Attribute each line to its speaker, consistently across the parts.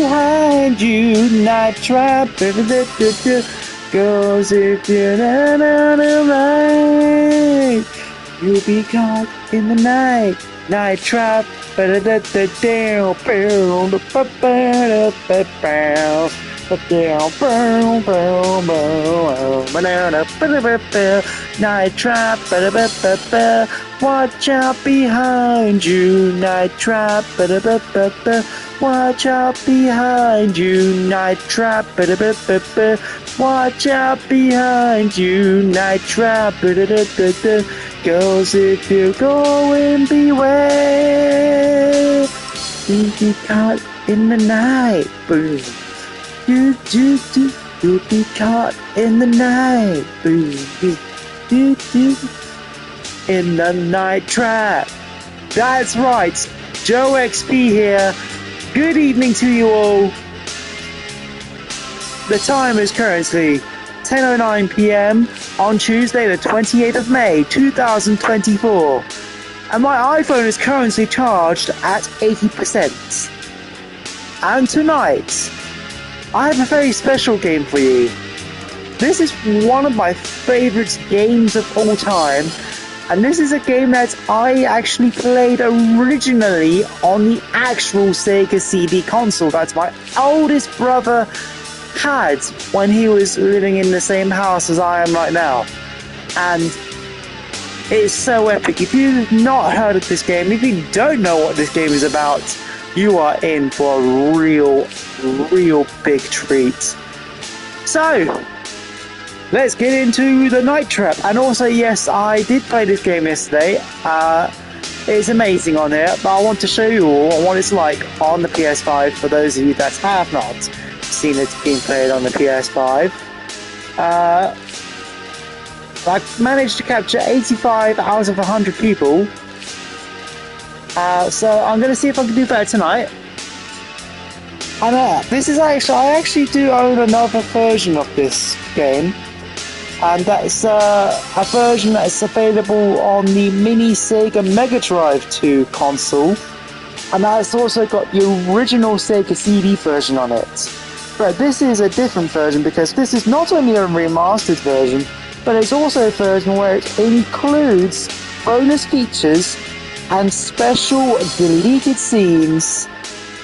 Speaker 1: behind you. Night trap. Goes if you're not on the right. You'll be caught in the night. Night trap. Night trap. Watch out behind you. Night trap. Watch out behind you. Night trap. Watch out behind you. Night trap. Girls, if you're going, beware. You'll be caught in the night. Boom. You'll be caught in the night. Boom. In the night trap. That's right. Joe XP here. Good evening to you all. The time is currently 10:09 p.m. on Tuesday the 28th of May 2024, and my iPhone is currently charged at 80%. And tonight I have a very special game for you. This is one of my favorite games of all time, and this is a game that I actually played originally on the actual Sega CD console that my oldest brother had when he was living in the same house as I am right now. And it's so epic. If you've not heard of this game, if you don't know what this game is about, you are in for a real big treat. So let's get into the Night Trap. And also, yes, I did play this game yesterday. It's amazing on here, but I want to show you all what it's like on the PS5 for those of you that have not seen it being played on the PS5. I've managed to capture 85 out of 100 people. So I'm going to see if I can do better tonight. And this is actually, I actually do own another version of this game. And that's a version that's available on the mini Sega Mega Drive 2 console. And that's also got the original Sega CD version on it. But this is a different version because this is not only a remastered version, but it's also a version where it includes bonus features and special deleted scenes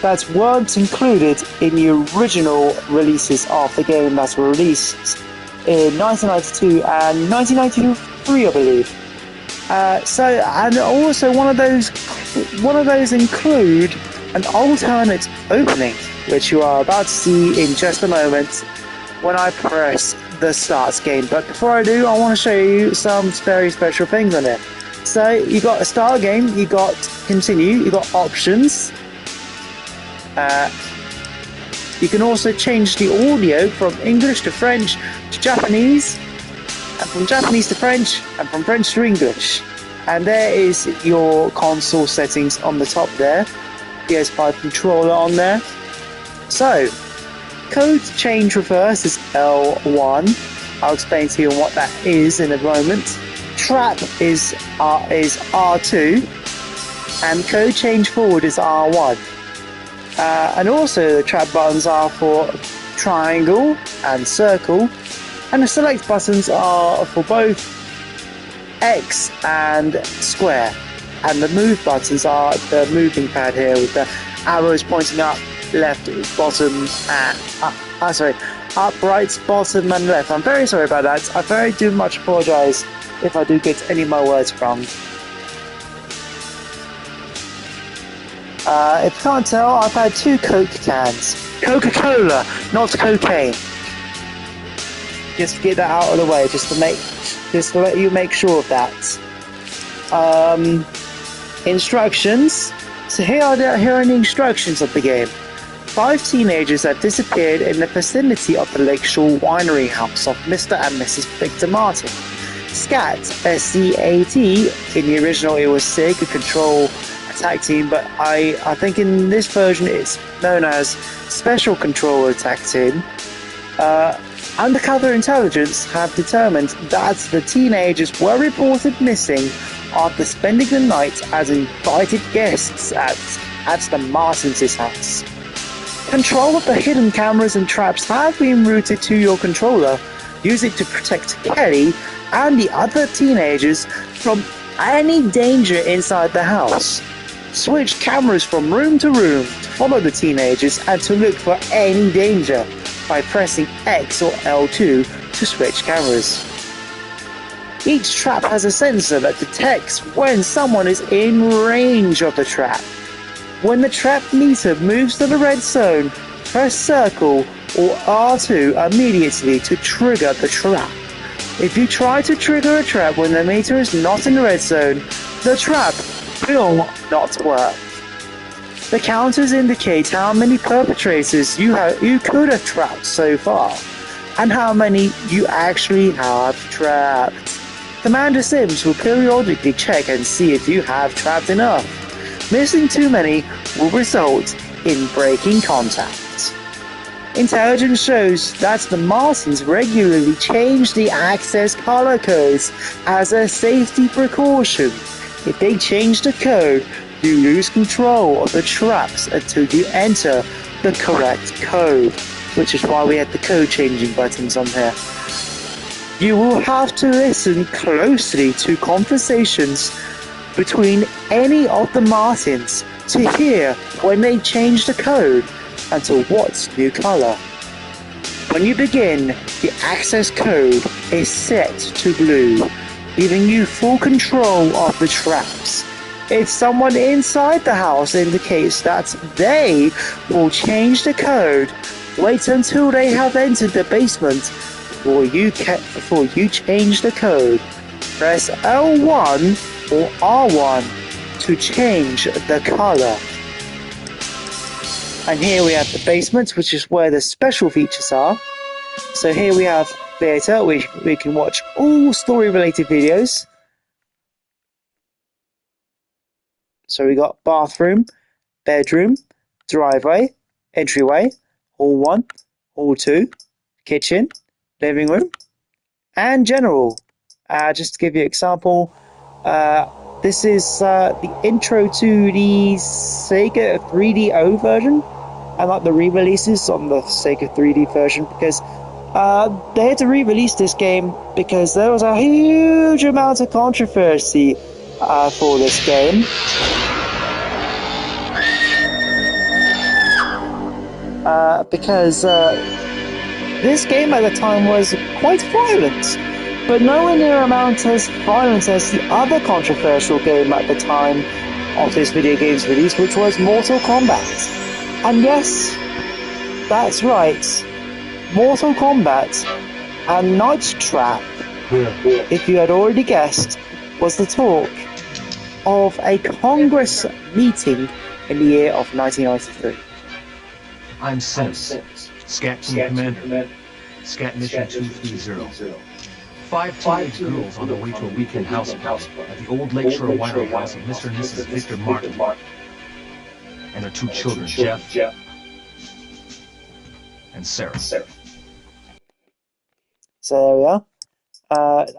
Speaker 1: that weren't included in the original releases of the game that were released in 1992 and 1993, I believe. And also one of those include an alternate opening, which you are about to see in just a moment when I press the start game. But before I do, I want to show you some very special things on it. So you got a start game, you got continue, you got options. You can also change the audio from English to French to Japanese, and from Japanese to French, and from French to English. And there is your console settings on the top there. PS5 controller on there. So, code change reverse is L1. I'll explain to you what that is in a moment. Trap is R2, and code change forward is R1. And also the trap buttons are for triangle and circle, and the select buttons are for both X and square, and the move buttons are the moving pad here with the arrows pointing up, left, bottom, and up, right, bottom, and left. I'm very sorry about that. I very do much apologise if I do get any of my words wrong. If you can't tell, I've had 2 Coke cans. Coca-Cola, not cocaine. Just to get that out of the way, just to let you make sure of that. Instructions. So here are the instructions of the game. 5 teenagers have disappeared in the vicinity of the Lakeshore Winery house of Mr. and Mrs. Victor Martin. SCAT, S-C-A-T, in the original it was Sega Control Attack Team, but I think in this version it's known as Special Control Attack Team. Undercover intelligence have determined that the teenagers were reported missing after spending the night as invited guests at the Martins' house. Control of the hidden cameras and traps have been routed to your controller. Use it to protect Kelly and the other teenagers from any danger inside the house. Switch cameras from room to room to follow the teenagers and to look for any danger by pressing X or L2 to switch cameras. Each trap has a sensor that detects when someone is in range of the trap. When the trap meter moves to the red zone, press circle or R2 immediately to trigger the trap. If you try to trigger a trap when the meter is not in the red zone, the trap will not work. The counters indicate how many perpetrators you could have trapped so far, and how many you actually have trapped. Commander Sims will periodically check and see if you have trapped enough. Missing too many will result in breaking contact. Intelligence shows that the Martins regularly change the access color codes as a safety precaution. If they change the code, you lose control of the traps until you enter the correct code, which is why we had the code changing buttons on here. You will have to listen closely to conversations between any of the Martins to hear when they change the code and to what new color. When you begin, the access code is set to blue, giving you full control of the traps. If someone inside the house indicates that they will change the code, wait until they have entered the basement before you change the code. Press L1 or R1 to change the color. And here we have the basement, which is where the special features are. So here we have theatre, we can watch all story related videos. So we got bathroom, bedroom, driveway, entryway, hall 1, hall 2, kitchen, living room, and general. Just to give you an example, this is the intro to the Sega 3DO version. I like the re-releases on the Sega 3D version because they had to re-release this game because there was a huge amount of controversy for this game. Because this game at the time was quite violent, but nowhere near amount as violent as the other controversial game at the time of this video game's release, which was Mortal Kombat. And yes, that's right, Mortal Kombat and Night Trap, if you had already guessed, was the talk of a Congress meeting in the year of 1993.
Speaker 2: I'm Sims, Scat Team Commander, Scat Mission 230. 5 teenage girls on their way to a weekend house party at the old Lakeshore Winery house of Mr. and Mrs. Victor Martin and their 2 children, Jeff and Sarah.
Speaker 1: So there we are.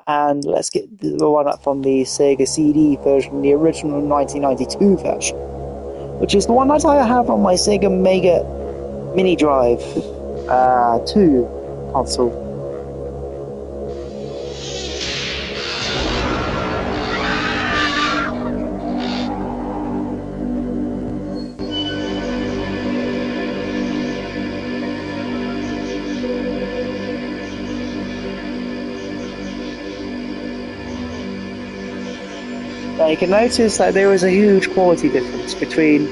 Speaker 1: And let's get the one up from the Sega CD version, the original 1992 version, which is the one that I have on my Sega Mega Mini Drive 2 console. Now you can notice that there is a huge quality difference between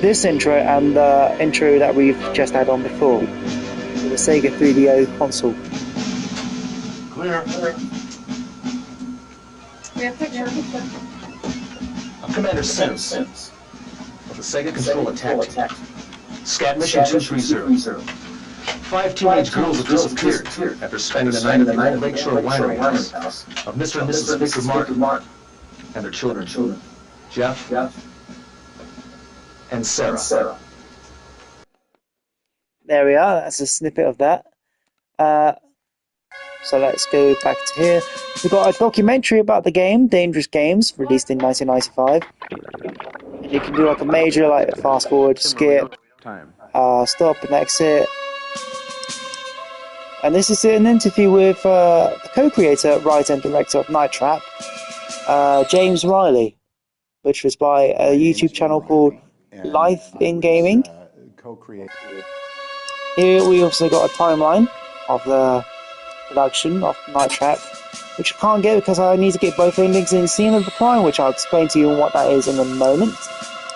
Speaker 1: this intro and the intro that we've just had on before, the Sega 3DO console.
Speaker 2: Clear.
Speaker 3: We have picture.
Speaker 2: I'm Commander Sims of the Sega Control Attack. Scat Mission 230. 5 teenage girls have disappeared after spending the night at the old Lakeshore Winery house of Mr. and Mrs. Victor Martin and their children, Jeff and Sarah.
Speaker 1: There we are, that's a snippet of that. So let's go back to here. We've got a documentary about the game, Dangerous Games, released in 1995. And you can do like a major, like fast forward, skip, stop and exit. And this is an interview with the co-creator, writer, and director of Night Trap, James Riley, which was by a YouTube channel called Life in Gaming. Here we also got a timeline of the production of Night Trap, which I can't get because I need to get both endings in Scene of the Crime, which I'll explain to you what that is in a moment.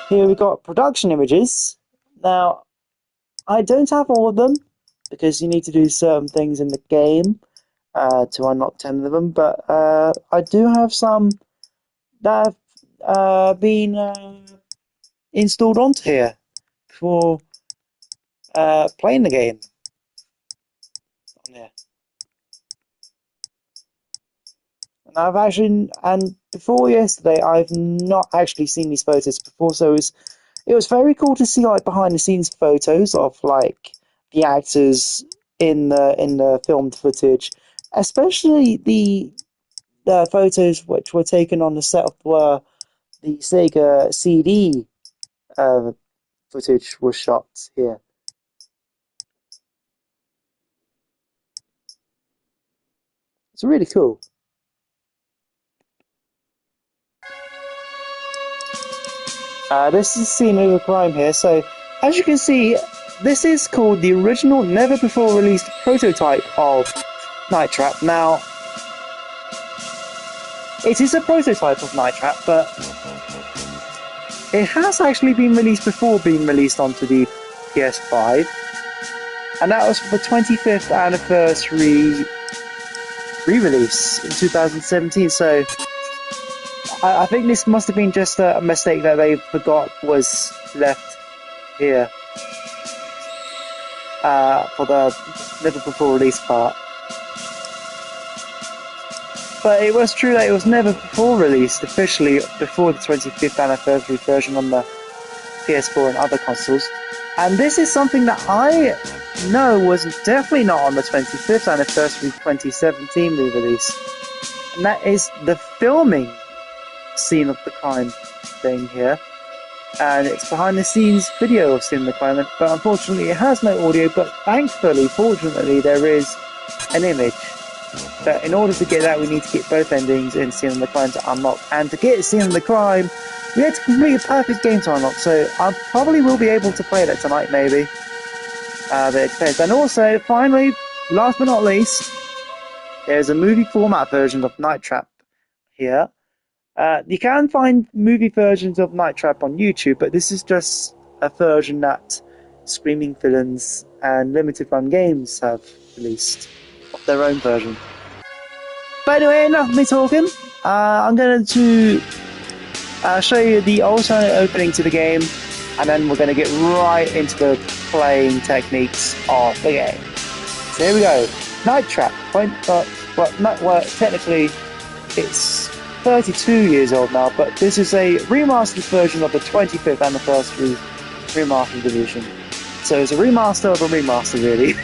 Speaker 1: Here we got production images. Now, I don't have all of them because you need to do certain things in the game to unlock 10 of them, but I do have some that have been installed onto here for playing the game. Yeah. And before yesterday, I've not actually seen these photos before, so it was very cool to see like behind the scenes photos of like the actors in the filmed footage, especially the photos which were taken on the set of where the Sega CD footage was shot here. It's really cool. This is Scene of the Crime here, so as you can see, this is called the original, never before released prototype of Night Trap. Now, it is a prototype of Night Trap, but it has actually been released before being released onto the PS5, and that was for the 25th anniversary re-release in 2017, so I think this must have been just a mistake that they forgot was left here for the never before release part. But it was true that it was never before released officially before the 25th anniversary version on the PS4 and other consoles. And this is something that I know was definitely not on the 25th anniversary 2017 re-release. And that is the filming Scene of the Crime thing here. And it's behind the scenes video of Scene of the Crime, but unfortunately it has no audio, but thankfully, fortunately, there is an image. But in order to get that, we need to get both endings in Scene of the Crime to unlock. And to get Scene of the Crime, we had to complete a perfect game to unlock, so I probably will be able to play that tonight, maybe. But it depends. And also, finally, last but not least, there's a movie format version of Night Trap here. You can find movie versions of Night Trap on YouTube, but this is just a version that Screaming Villains and Limited Run Games have released of their own version. But anyway, enough of me talking. I'm going to show you the alternate opening to the game, and then we're going to get right into the playing techniques of the game. So here we go. Night Trap. Technically, it's 32 years old now, but this is a remastered version of the 25th anniversary remastered edition. So it's a remaster of a remaster, really.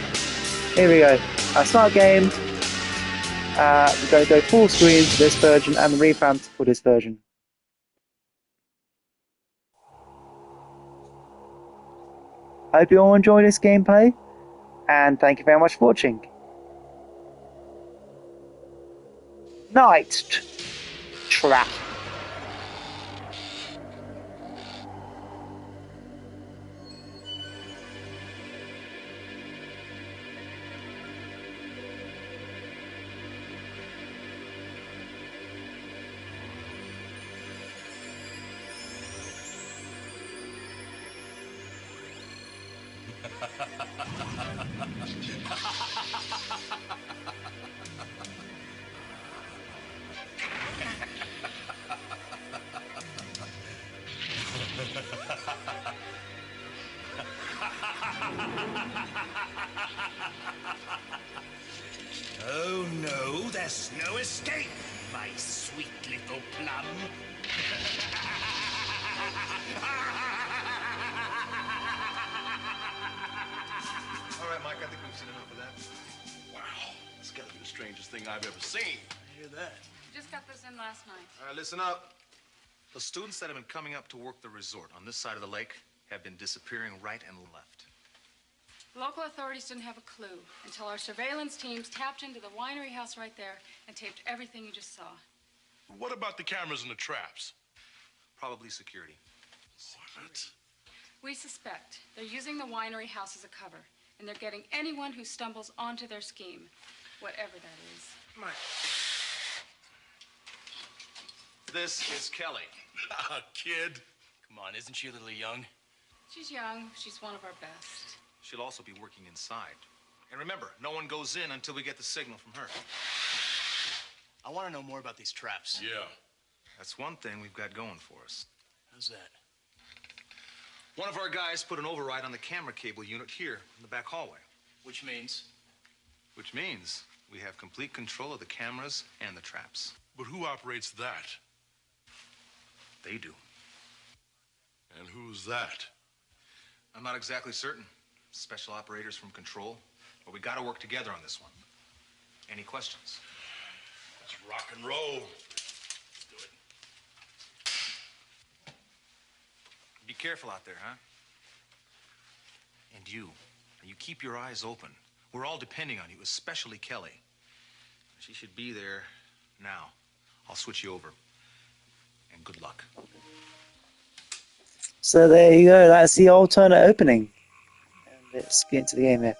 Speaker 1: Here we go. Start game. We're going to go full screen for this version and revamped for this version. Hope you all enjoy this gameplay, and thank you very much for watching. Night Trap.
Speaker 3: Oh no, there's no escape, my sweet little plum.
Speaker 4: All right, Mike, I think we've seen enough of that. Wow, it's gotta be the strangest thing I've ever seen.
Speaker 3: I hear that.
Speaker 5: Just got this in last night.
Speaker 4: All right, listen up. The students that have been coming up to work the resort on this side of the lake have been disappearing right and left.
Speaker 5: Local authorities didn't have a clue until our surveillance teams tapped into the winery house right there and taped everything you just saw.
Speaker 4: What about the cameras and the traps?
Speaker 2: Probably security.
Speaker 4: What?
Speaker 5: We suspect they're using the winery house as a cover, and they're getting anyone who stumbles onto their scheme, whatever that is.
Speaker 2: Mike. This is Kelly.
Speaker 4: Kid.
Speaker 6: Come on, isn't she a little young?
Speaker 5: She's young. She's one of our best.
Speaker 2: She'll also be working inside. And remember, no one goes in until we get the signal from her.
Speaker 6: I want to know more about these traps.
Speaker 4: Yeah.
Speaker 2: That's one thing we've got going for us.
Speaker 6: How's that?
Speaker 2: One of our guys put an override on the camera cable unit here in the back hallway.
Speaker 6: Which means?
Speaker 2: Which means we have complete control of the cameras and the traps.
Speaker 4: But who operates that?
Speaker 2: They do.
Speaker 4: And who's that?
Speaker 2: I'm not exactly certain. Special operators from Control. But we gotta work together on this one. Any questions?
Speaker 4: Let's rock and roll.
Speaker 2: Be careful out there, huh? And you keep your eyes open. We're all depending on you, especially Kelly. She should be there now. I'll switch you over. And good luck.
Speaker 1: So there you go, that's the alternate opening. And let's get into the game here.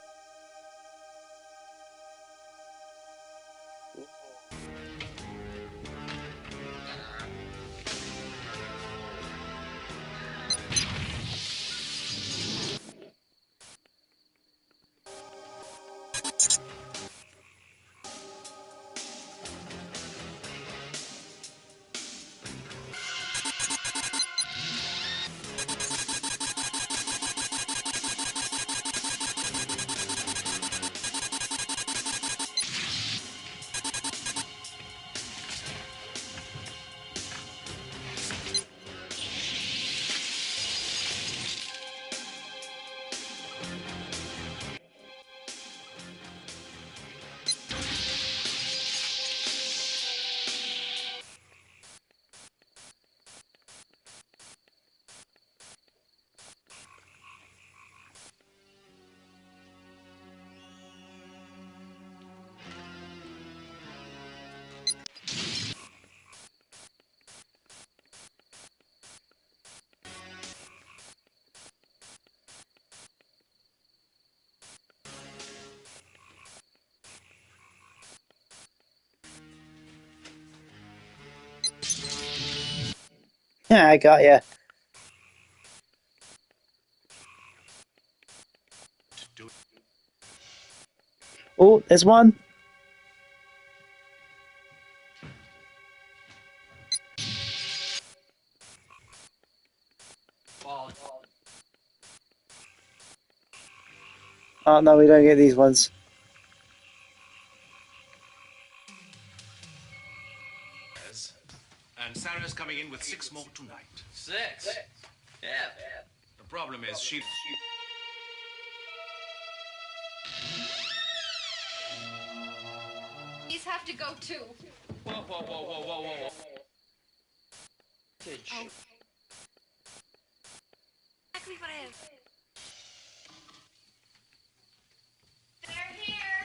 Speaker 1: Yeah, I got ya. Oh, there's one. Oh no, we don't get these ones.
Speaker 2: And Sarah's coming in with 6 more tonight.
Speaker 6: 6? Yeah.
Speaker 2: The problem is she...
Speaker 5: These have to go too.
Speaker 6: Whoa, whoa, whoa, whoa, whoa, whoa, whoa.
Speaker 5: Oh.
Speaker 7: Exactly what I have. They're here.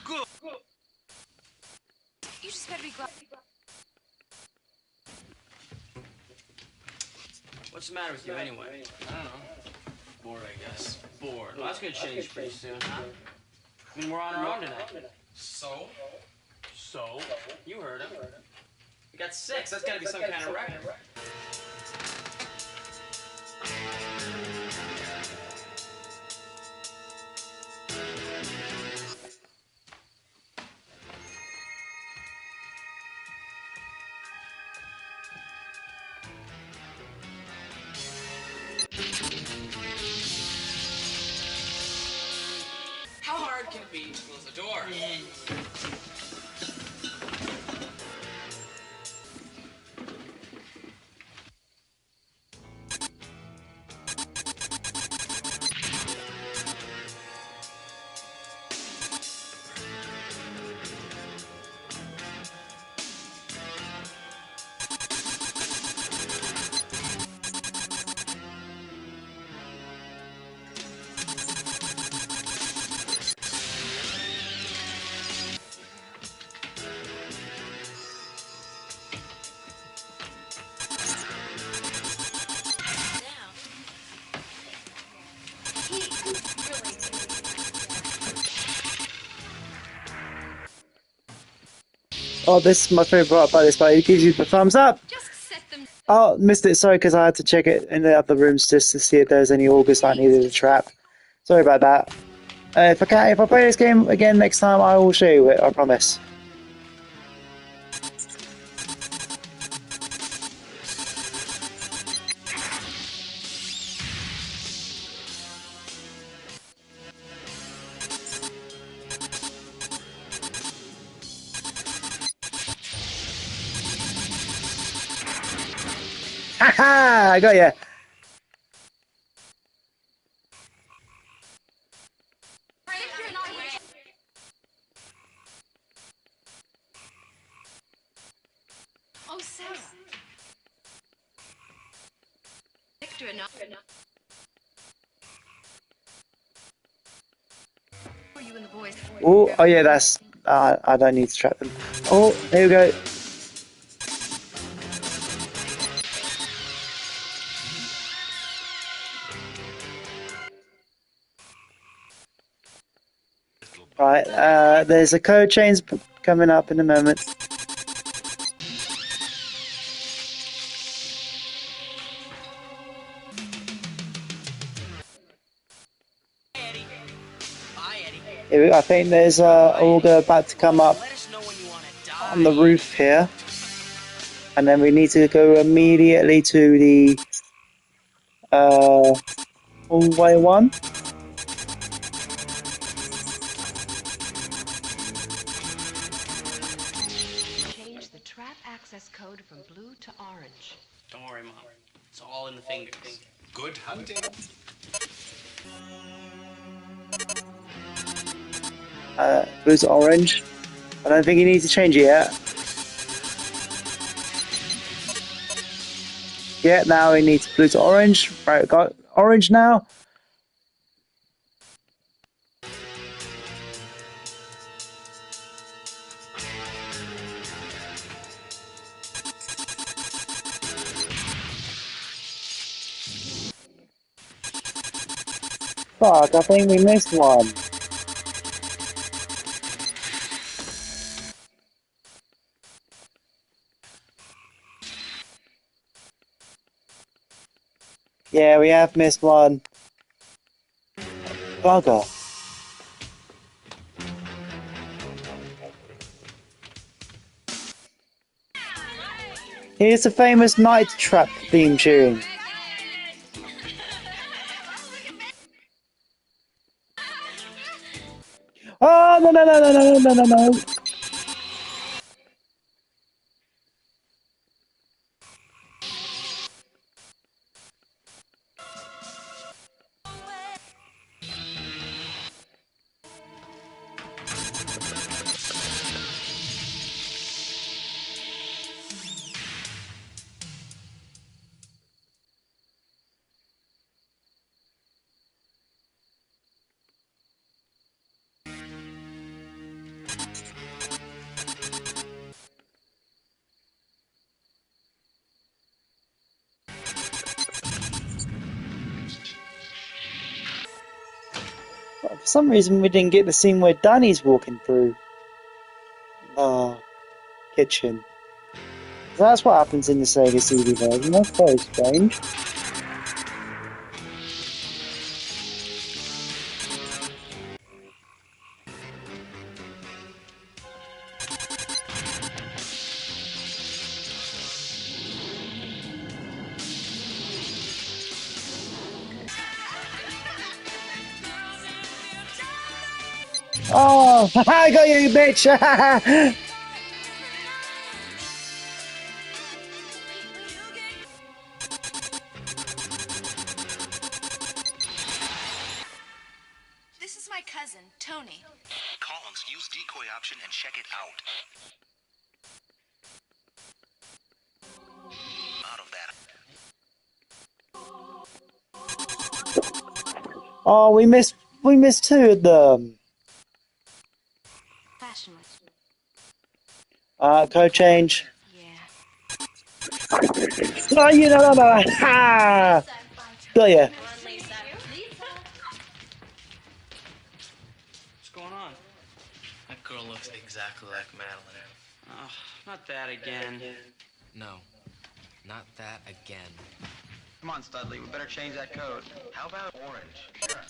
Speaker 2: Good.
Speaker 7: You just better be glad.
Speaker 6: What's the matter with you anyway? I don't know. Bored, I guess. Bored. Well, that's gonna change pretty soon, huh? I mean, we're on our own tonight. So? So? You heard him. We got 6. That's gotta be some kind of record. How hard can it be to close the door?
Speaker 1: Oh, this is my favorite part about this, but it gives you the thumbs up.
Speaker 7: Just set them.
Speaker 1: Oh, missed it. Sorry, because I had to check it in the other rooms just to see if there's any augers I needed to trap. Sorry about that. If I play this game again next time, I will show you it. I promise. Haha! I got you.
Speaker 7: Oh, Sarah. Victor, enough. For you and the boys.
Speaker 1: Oh yeah, that's. I don't need to trap them. Oh, here we go. Right, there's a code change coming up in a moment. I think there's auger about to come up on the roof here. And then we need to go immediately to the hallway one.
Speaker 8: Change the trap access code from blue to orange.
Speaker 6: Don't worry, Mom. It's all in the fingers.
Speaker 3: Good hunting.
Speaker 1: Blue to orange. I don't think you need to change it yet. Yeah, now we need blue to orange. Right, we've got orange now. Fuck, I think we missed one. Yeah, we have missed one. Bugger. Here's the famous Night Trap theme tune. Oh, no, no, no, no, no, no, no, no. For some reason, we didn't get the scene where Danny's walking through the kitchen. That's what happens in the Sega CD version. That's very strange. Oh, I got you, bitch!
Speaker 7: This is my cousin, Tony.
Speaker 3: Collins, use decoy option and check it out. Out of that.
Speaker 1: Oh, we missed two of them.
Speaker 7: Fashionless.
Speaker 1: Code change.
Speaker 7: Yeah.
Speaker 1: Oh, you know, no. Ha! Got ya.
Speaker 6: What's going on? That girl looks exactly like Madeline. Not that again.
Speaker 9: No, not that again.
Speaker 10: Come on, Studley, we better change that code. How about orange? Sure.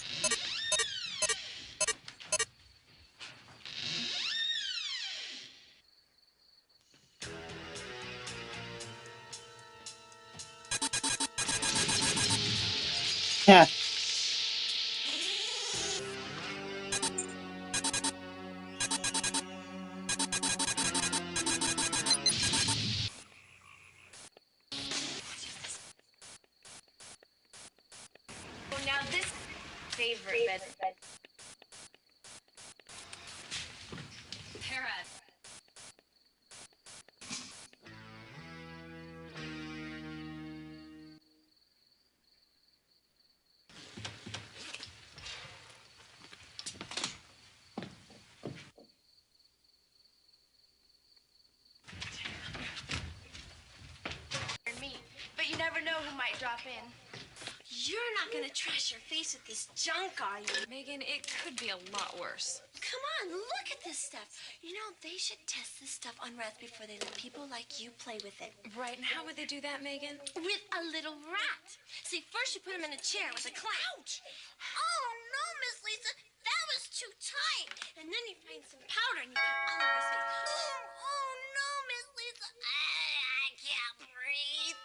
Speaker 1: Yeah.
Speaker 7: Oh, now this favorite bed.
Speaker 5: Perez.
Speaker 7: Me, but you never know who might drop in. You're not gonna trash your face with this junk, are you?
Speaker 5: Megan, it could be a lot worse.
Speaker 7: Come on, look at this stuff. You know, they should test this stuff on rats before they let people like you play with it.
Speaker 5: Right, and how would they do that, Megan?
Speaker 7: With a little rat. See, first you put him in a chair with a clown. Oh, no, Miss Lisa, that was too tight. And then you find some powder and you put it all over his face. Oh, no, Miss Lisa, I can't breathe.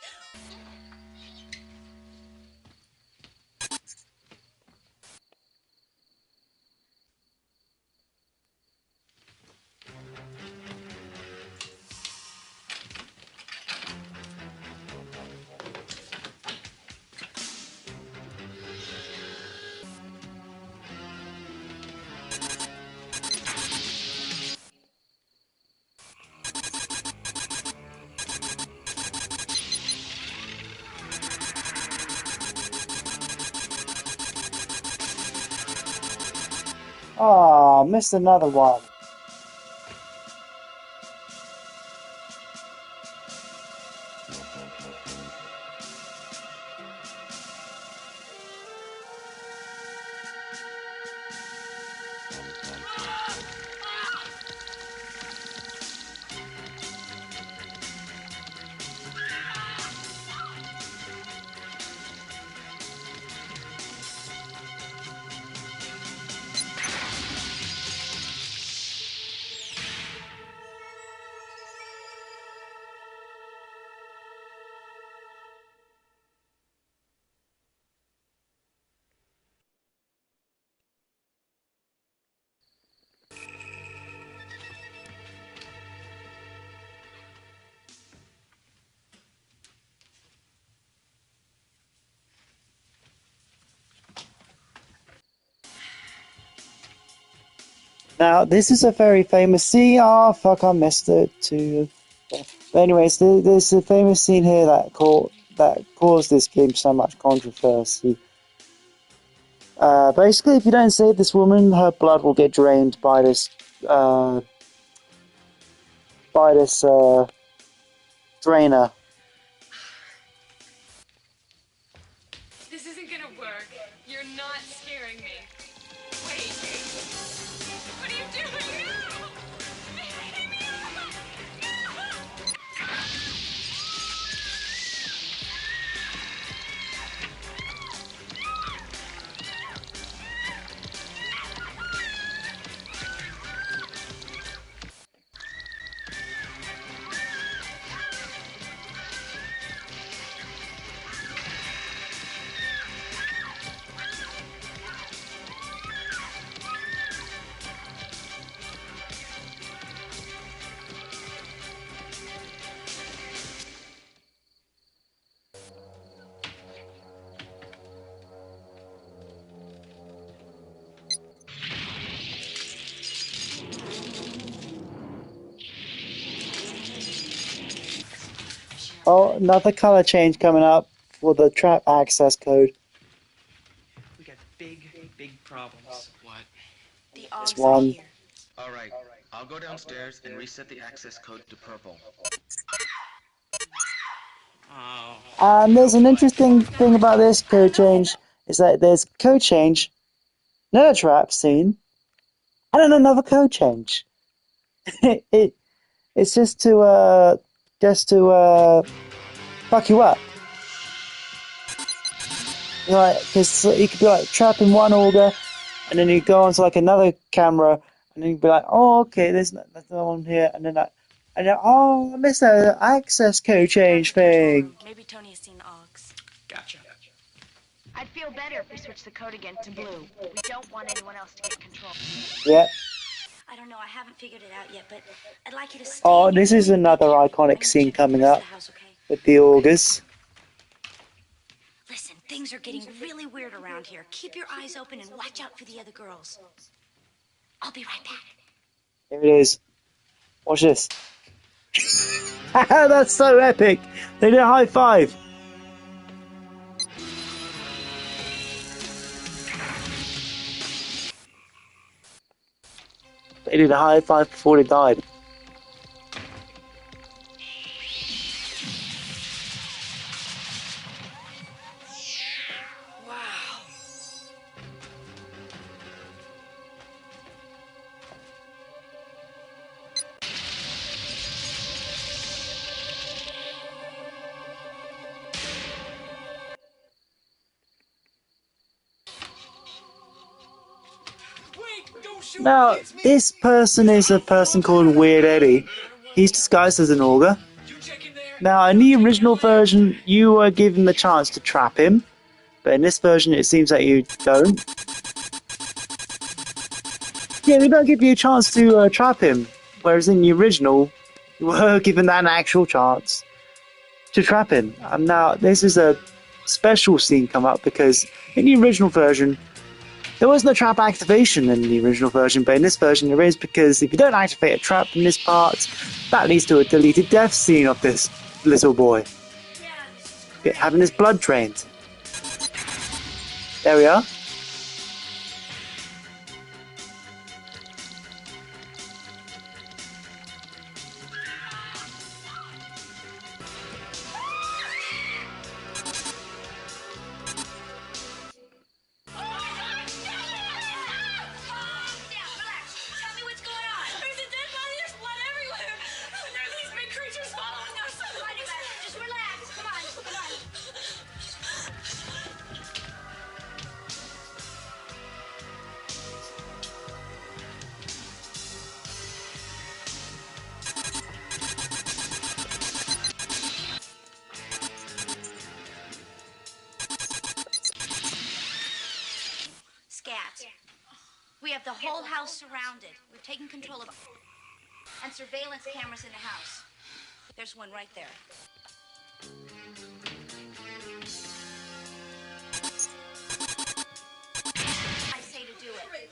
Speaker 1: Ah, missed another one. Now, this is a very famous scene. Oh, fuck, I missed it too. But anyways, there's a famous scene here that caused this game so much controversy. Basically, if you don't save this woman, her blood will get drained by this drainer.
Speaker 5: This isn't gonna work. You're not scaring me. Wait. What are you doing? No!
Speaker 1: Oh, another color change coming up for the trap access code.
Speaker 6: We got big problems.
Speaker 9: What?
Speaker 7: The
Speaker 1: This
Speaker 7: odds are
Speaker 1: one.
Speaker 7: here.
Speaker 10: All right, I'll go downstairs and reset the access code to purple.
Speaker 6: Oh.
Speaker 1: And there's an interesting thing about this code change, is that there's code change, another trap scene, and then another code change. it It's just to fuck you up. Like, because you could be like trapping one auger, and then you go onto like another camera, and then you'd be like, oh, okay, there's no one here, and then oh, I missed that access code change thing.
Speaker 7: Maybe Tony has seen the Augs.
Speaker 6: Gotcha.
Speaker 8: I'd feel better if we switched the code again to blue. We don't want anyone else to get control.
Speaker 1: Yeah.
Speaker 7: I don't know, I haven't figured it out yet, but I'd like you to stay.
Speaker 1: Oh, this is another iconic scene coming up with the augers.
Speaker 7: Listen, things are getting really weird around here. Keep your eyes open and watch out for the other girls. I'll be right back.
Speaker 1: Here it is. Watch this. That's so epic. They did a high five. They did a high five before they died. Now, this person is a person called Weird Eddie. He's disguised as an auger. Now, in the original version, you were given the chance to trap him, but in this version, it seems that you don't. Yeah, they don't give you a chance to trap him, whereas in the original, you were given an actual chance to trap him. Now, this is a special scene come up because in the original version, there was no trap activation in the original version, but in this version there is, because if you don't activate a trap in this part, that leads to a deleted death scene of this little boy. Having his blood drained. There we are.
Speaker 7: We have the whole house surrounded. We've taken control of and surveillance cameras in the house. There's one right there. I say to do it.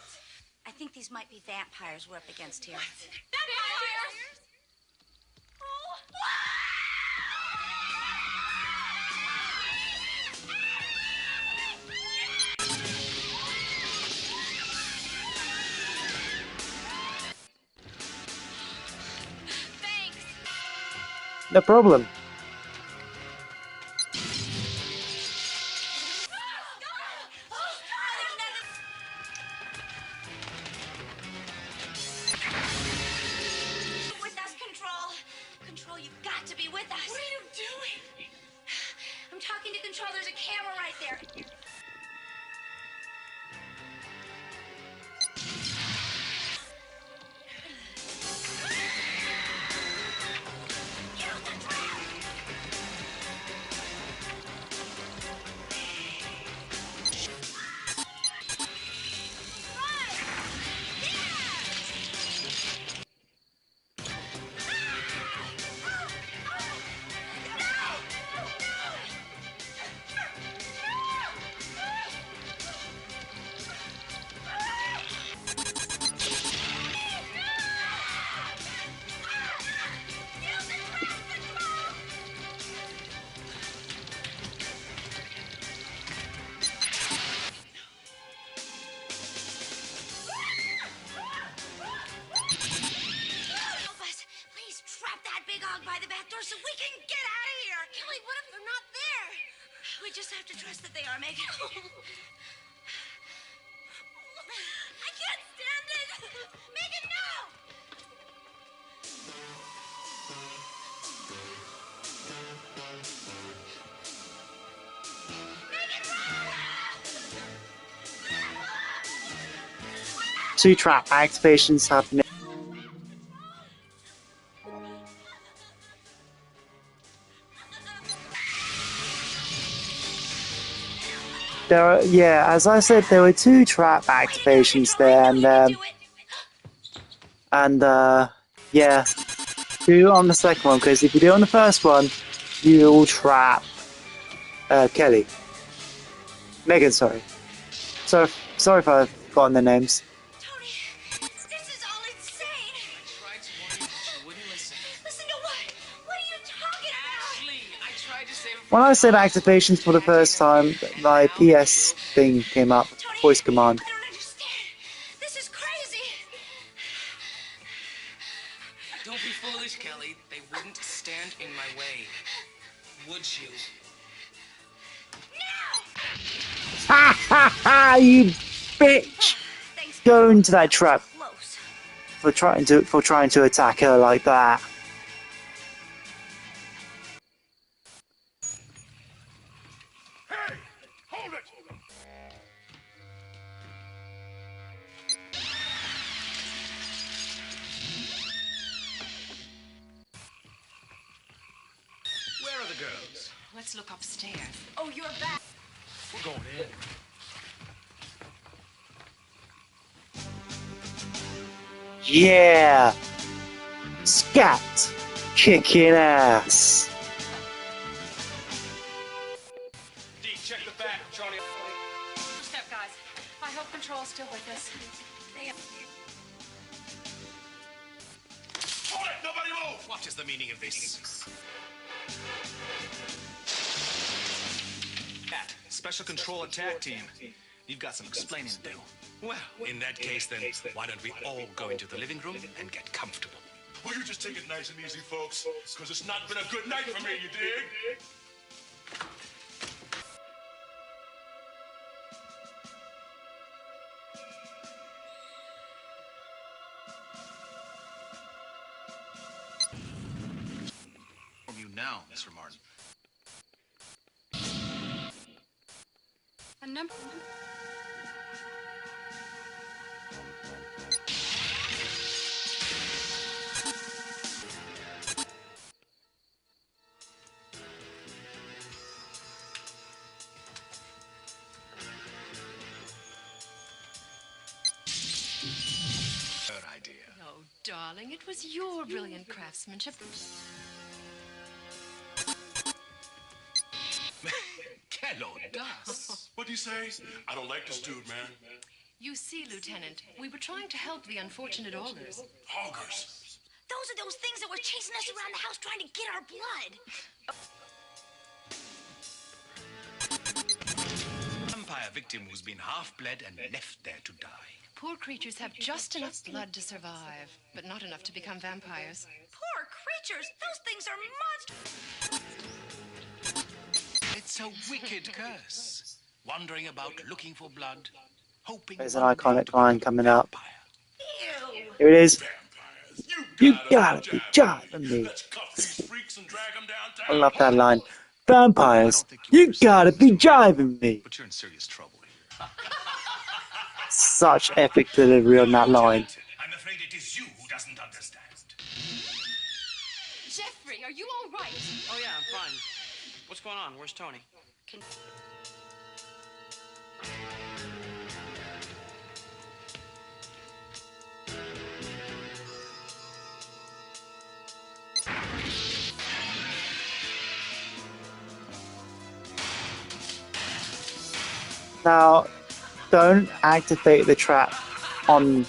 Speaker 7: I think these might be vampires we're up against here. Vampires?
Speaker 1: No problem.
Speaker 7: With us, Control. Control, you've got to be with us. What are you doing? I'm talking to Control. There's a camera right there. By the back door so we can get out of here. Kelly, what if they're not there? We just have to trust that they are, Megan. I can't stand it. Megan, no!
Speaker 1: 2 trap activations happening. There are, yeah, as I said, there were 2 trap activations there, and yeah, do on the second one, because if you do on the first one, you will trap Kelly. Megan, sorry. So sorry if I've forgotten their names.
Speaker 7: Tony, this is all insane.
Speaker 6: I tried to warn you, but you wouldn't listen.
Speaker 7: Listen to what? What are you talking about?
Speaker 6: Ashley, I tried to save it
Speaker 1: When I said activations for the first time, my PS thing came up, voice command.
Speaker 7: I don't understand. This is crazy.
Speaker 6: Don't be foolish, Kelly. They wouldn't stand in my way. Would you?
Speaker 1: Ha ha ha! You bitch! Go into that trap for trying to attack her like that.
Speaker 3: Hey! Hold it!
Speaker 2: Where are the girls?
Speaker 8: Let's look upstairs.
Speaker 7: Oh, you're back.
Speaker 3: We're going in.
Speaker 1: Yeah! Scat! Kicking ass!
Speaker 4: D, check the back, Johnny.
Speaker 5: Step, guys. I hope Control's still with us. They have...
Speaker 3: Hold it! Nobody move!
Speaker 2: What is the meaning of this?
Speaker 4: Cat, Special Control Attack Team. You've got some explaining to do.
Speaker 2: Well, in that case, then, why don't we all go into the living room and get comfortable?
Speaker 3: Will you just take it nice and easy, folks? Because it's not been a good night for me, you dig?
Speaker 4: From you now, Mr. Martin.
Speaker 5: A number...
Speaker 2: Her idea.
Speaker 8: Oh, darling, it was your brilliant craftsmanship.
Speaker 2: Hello, Dust.
Speaker 3: What do you say? I don't like this dude, man.
Speaker 8: You see, Lieutenant, we were trying to help the unfortunate augurs.
Speaker 3: Hoggers.
Speaker 7: Those are those things that were chasing us around the house trying to get our blood.
Speaker 2: Vampire victim who's been half-bled and left there to die.
Speaker 8: Poor creatures have just enough blood to survive, but not enough to become vampires.
Speaker 7: Poor creatures. Those things are monsters.
Speaker 2: It's a wicked curse. Wandering about looking for blood, hoping...
Speaker 1: There's an iconic line coming up. Here it is. You gotta be jiving me. I love that line. Vampires, you gotta be jiving me.
Speaker 2: But you're in serious trouble.
Speaker 1: Such epic delivery on that line.
Speaker 3: I'm afraid it is you who doesn't understand.
Speaker 5: Jeffrey, are you all right?
Speaker 6: Oh, yeah, I'm fine. What's going on? Where's Tony?
Speaker 1: Now, don't activate the trap on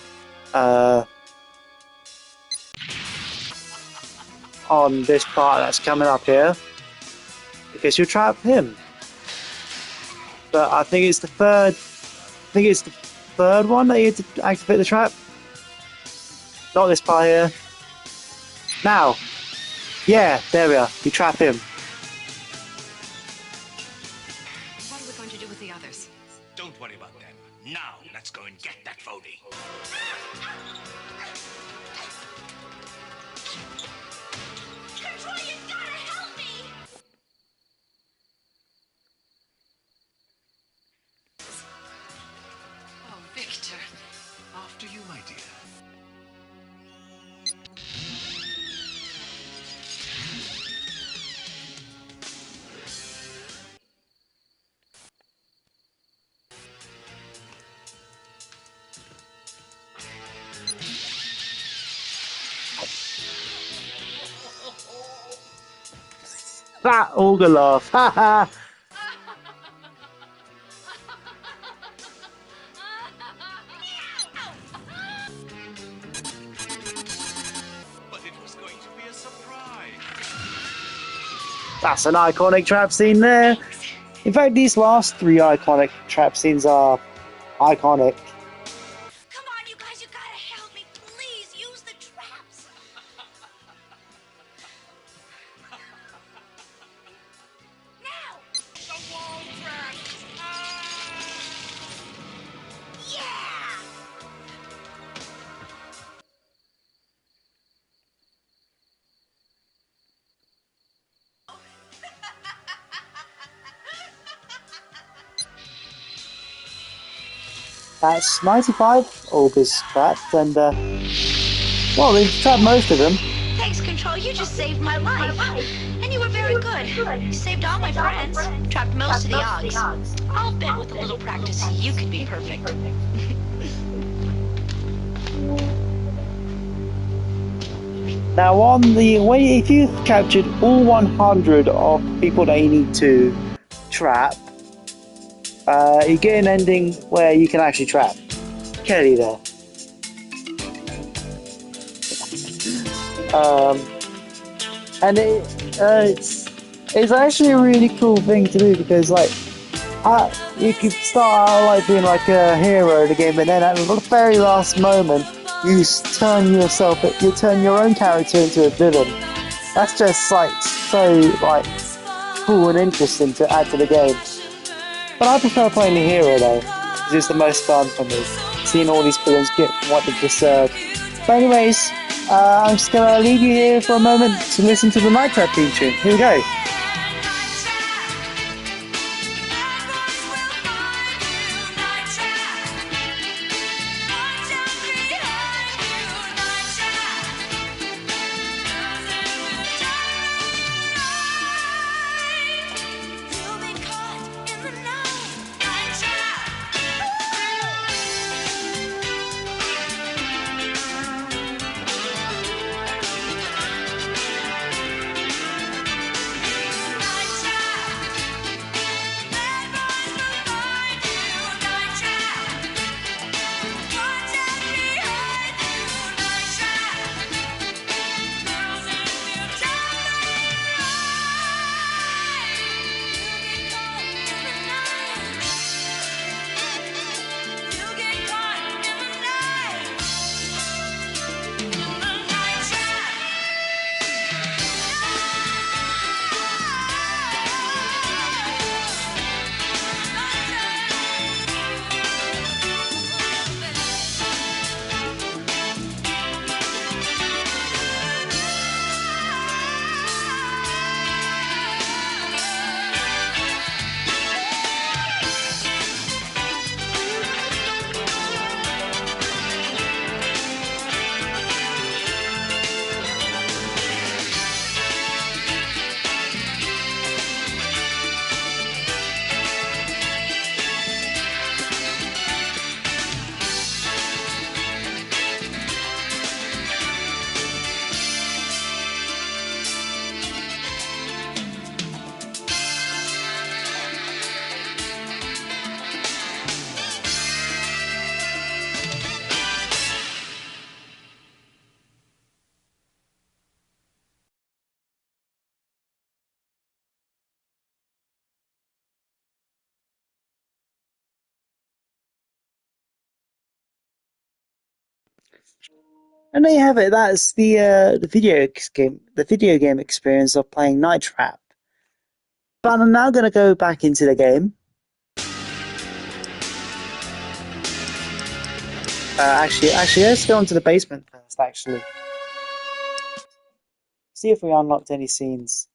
Speaker 1: this part that's coming up here, because you'll trap him. But I think it's the third one that you have to activate the trap. Not this part here. Now, yeah, there we are. You trap him.
Speaker 8: What are we going to do with the others?
Speaker 2: Don't worry about them. Now, let's go and get that phony.
Speaker 7: Control, you gotta help me.
Speaker 8: Oh, Victor. After
Speaker 4: After you, my dear.
Speaker 1: That ogre laugh. Ha ha.
Speaker 4: But it was going to be a surprise.
Speaker 1: That's an iconic trap scene there. In fact, these last three iconic trap scenes are iconic.
Speaker 7: Come on, you guys, you gotta help me. Please, use the traps. Now!
Speaker 3: The wall traps!
Speaker 7: Yeah!
Speaker 1: That's 95 ogres trapped, and well, we've trapped most of them.
Speaker 7: Thanks, Control. You just saved my life. And you were very good. You saved all my friends. Trapped most of the Oggs. I'll bet with a little practice you could be perfect.
Speaker 1: Now, on the way, if you've captured all 100 of people that you need to trap, you get an ending where you can actually trap Kelly there. And it's actually a really cool thing to do because you could start out like being like a hero in the game, but then at the very last moment you turn your own character into a villain. That's just like so like cool and interesting to add to the game. But I prefer playing the hero though, because it's the most fun for me, seeing all these villains get what they deserve. But anyways, I'm just gonna leave you here for a moment to listen to the Night Trap theme tune. Here we go. And there you have it. That's the video game experience of playing Night Trap. But I'm now going to go back into the game. Actually, let's go into the basement first. Actually, see if we unlocked any scenes.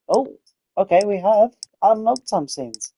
Speaker 1: Oh, okay, we have unlocked some scenes.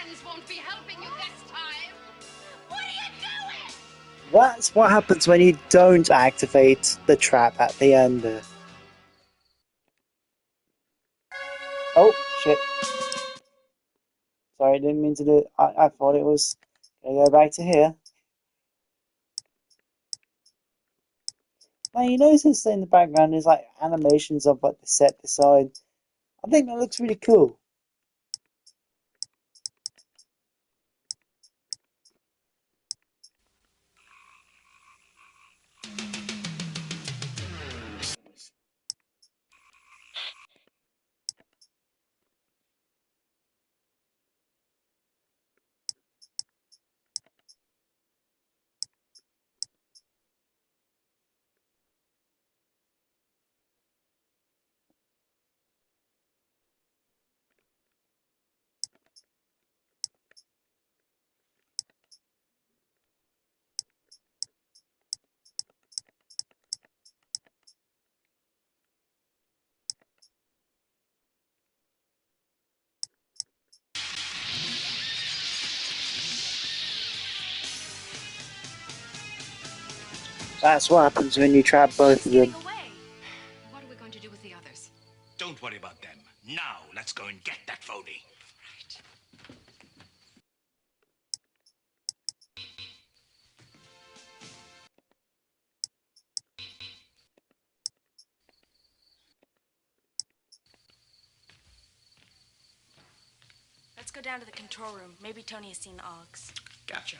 Speaker 5: friends won't be helping you this time.
Speaker 7: What are you doing?
Speaker 1: That's what happens when you don't activate the trap at the end there. Oh, shit. Sorry, didn't mean to do it. I thought it was gonna go back to here. Now, you notice in the background there's like animations of like the set beside. I think that looks really cool. That's what happens when you trap both of them.
Speaker 5: What are we going to do with the others?
Speaker 3: Don't worry about them. Now, let's go and get that phony.
Speaker 8: Let's go down to the control room. Maybe Tony has seen Oggs.
Speaker 3: Gotcha.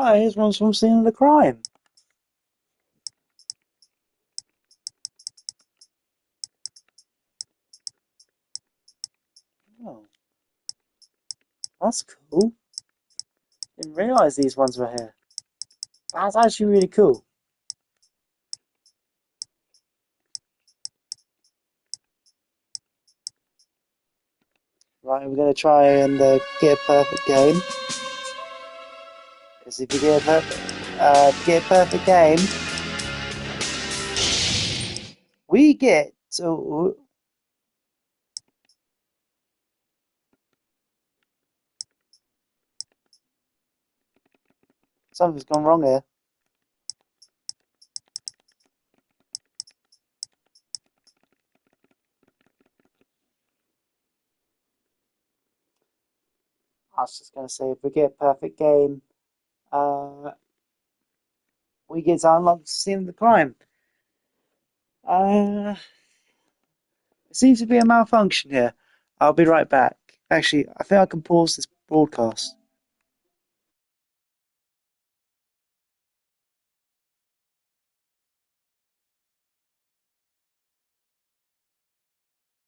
Speaker 1: Oh, here's one from Scene of the Crime. Oh, that's cool. Didn't realise these ones were here. That's actually really cool. Right, we're going to try and get a perfect game. Because if you get a perfect game, we get to... Something's gone wrong here. I was just going to say, if we get a perfect game, we get to unlock the Scene of the Crime. It seems to be a malfunction here. I'll be right back. Actually, I think I can pause this broadcast.